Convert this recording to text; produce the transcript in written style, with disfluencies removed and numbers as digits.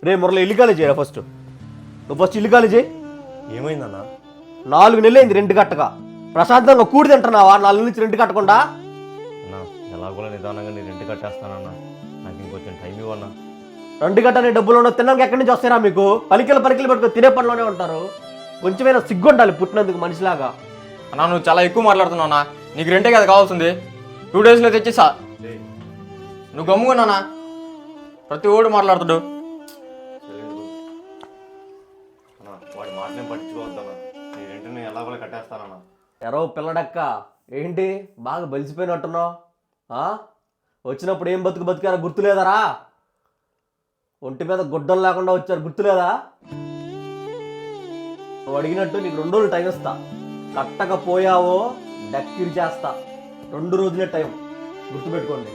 రే మురళి ఇల్లు ఖాళీ చేయరా ఫస్ట్. నువ్వు ఫస్ట్ ఇల్లు ఖాళీ చేయి. ఏమైందన్నా? 4 నెలలు అయింది రెంట్ కట్టక. ప్రశాంతంగా కూడి తింటున్నావా 4 నెలల నుంచి రెంట్ కట్టకుండా? అన్నా ఎలాగోలా నిదానంగా నేను రెంట్ కట్టేస్తానన్నా, నాకు ఇంకొంచెం టైం ఇవ్వన్నా. రెంట్ కట్టనే డబ్బులు ఉండవు, తినడానికి ఎక్కడి నుంచి వస్తారా మీకు? పలికలు పెట్టుకుని తినే పనిలోనే ఉంటారు. కొంచెమైనా సిగ్గు ఉండాలి పుట్టినందుకు మనిషిలాగా. అన్నా నువ్వు చాలా ఎక్కువ మాట్లాడుతున్నావునా, నీకు రెంటే కదా కావాల్సింది, 2 డేస్లో తెచ్చేసా. నువ్వు గమ్ముకున్నానా, ప్రతి ఓడు మాట్లాడుతాడు. అన్నా వాడి మాటనే పట్టించుకోవద్దన్నా, నీ రెంట్ నేను ఎలాగోలా కట్టేస్తానన్నా. ఎరో పిల్లడక్క ఏంటి బాగా బలిసిపోయినట్టున్నావు? వచ్చినప్పుడు ఏం బతికారో గుర్తులేదరా? ఒంటి మీద గుడ్డలు లేకుండా వచ్చారు, గుర్తులేదా? నువ్వు అడిగినట్టు నీకు 2 రోజులు టైం ఇస్తా. కట్టకపోయావో డక్కిరి చేస్తా. 2 రోజులే టైం, గుర్తుపెట్టుకోండి.